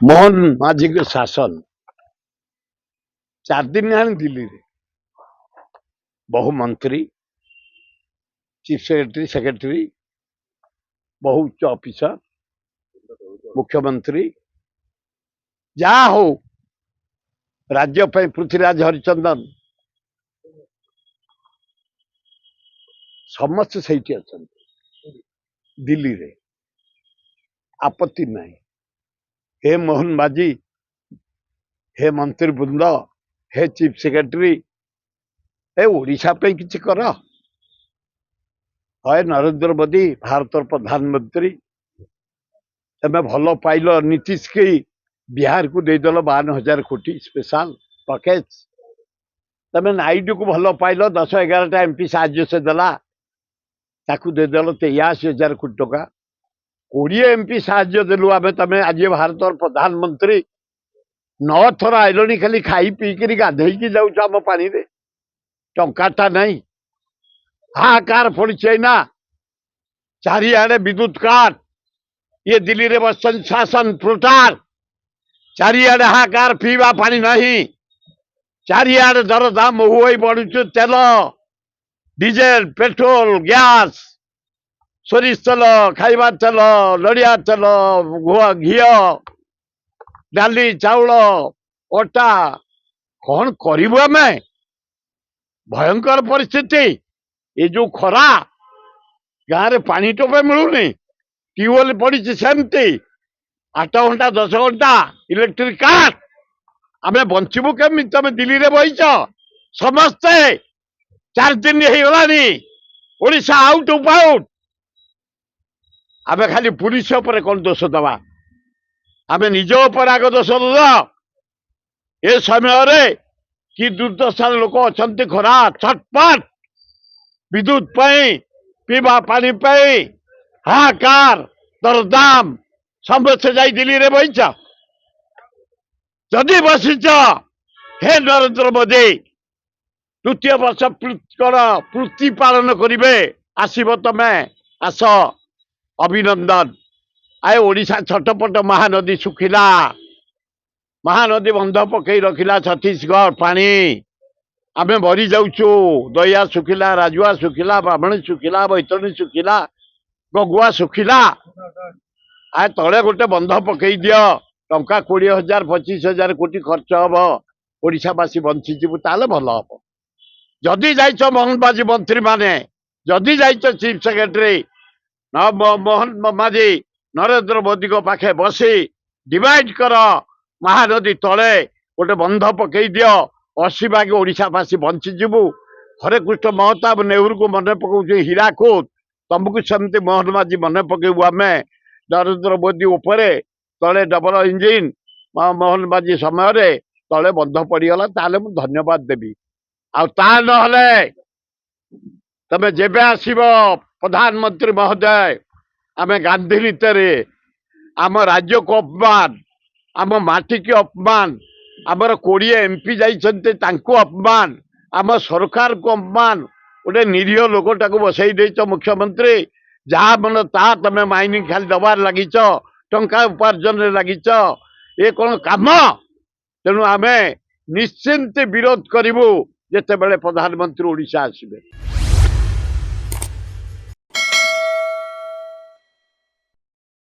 मोहन माझी के शासन 4 दिन है दिल्ली रे बहु मंत्री चीफ सेक्रेटरी सेक्रेटरी बहु उच्च ऑफिसर मुख्यमंत्री जहा हो राज्य पृथ्वीराज हरिचंदन समस्त से अच्छा दिल्ली रे आपत्ति नहीं। हे मोहन बाजी हे मंत्री बृंद हे चीफ सेक्रेटरी हे ओडिशा पे किसी कर है नरेंद्र मोदी भारत प्रधानमंत्री तमें भल पाइल नीतीश की बिहार को देदेल 52,000 कोटी स्पेशल पैकेज तमें नायडू को भल पाइल 10-11टा एमपी साहाଯ୍य से देला ताकू देदेल 83,000 कोटी टका 20 एमपी साहाଯ୍य देलु आम तमें आज भारत प्रधानमंत्री 9 थर आइलनी खाली खाई पीकरी गाधेकी जाऊच आम पानी रे टंकाटा नहीं हाहाकार पड़ी ना चारिआडे विद्युत काट ये दिल्ली रे बसन शासन प्रोटार चारिआडे हाहाकार पीवा पानी नहीं चारिआडे दर दाम हुई बढ़ुचु तेल डीजेल पेट्रोल गैस सोरिष तेल खाइबा तेल लड़िया तेल घी डाली चाउल अटा कौन करू आम भयंकर परिस्थिति ये जो खरा गाँव में पानी टोपे मिलूनी ट्यूबवेल पड़ी सेमती 8 घंटा 10 घंटा इलेक्ट्रिक काट आम बचबू केमी तुम दिल्ली रे बहीच समस्ते 4 दिन होगलानी ओडिशा आउट ऑफ आउट आम खाली पुलिस उपर कौन दोष दबा आम निज उपर आग दोष दे ए समय कि दुर्दशार लोक अच्छा खरा छटपट विद्युत पीवा पानी हाहाकार दरदाम समस्ते जा दिल्ली रे बहीच जदि बसीच हे नरेंद्र मोदी 2य वर्ष पूर्ति पालन करेंगे आसब तमें आस अभिनंदन आए ओडिशा छटपट महानदी सुखिला महानदी बंध पकई रखिला छत्तीसगढ़ पानी आमे मरी जाऊचु दया सुखिला राजुआ सुखिला ब्राह्मणी सुखिला बैतरणी सुखिला गगुआ सुखिला आ तले गोटे बंध पकई दियो टंका 20,000 25,000 कोटी खर्च हम ओडिशावासी बंचीजु ताले भल हम जदि जाइछ मोहनबाजी मंत्री माने जदि जाइछ चीफ सेक्रेटरी मोहन माझी नरेंद्र मोदी को पाखे बसी डिवाइड कर महानदी तले गोटे बंध पकई दियो 80 भाग ओडिशावासी बंचीजु हरे कृष्ण महताब नेहरू को मन पकाऊ हीराकुद तुमको सेमती मोहन माझी मन पकेबू आम नरेंद्र मोदी उपरे तले डबल इंजिन मोहन माझी समय तले बंध पड़गला ताले मु धन्यवाद देवी आ ना तमें जेबे आसब प्रधानमंत्री महोदय आम गांधी नीति आम राज्य को अपमान आम माटी की अपमान आमर 20 एमपी जाइछन्ते तांको अपमान आम सरकार को अपमान गोटे निरीह लोकटा को बसई देच मुख्यमंत्री जहाँ मन ता तमें माइनिंग खाली दबार लगिच टंका उपार्जन लगिच ये कौन काम तेणु आम निश्चिंत विरोध करूँ जिते बड़े प्रधानमंत्री ओडिशा आसबे।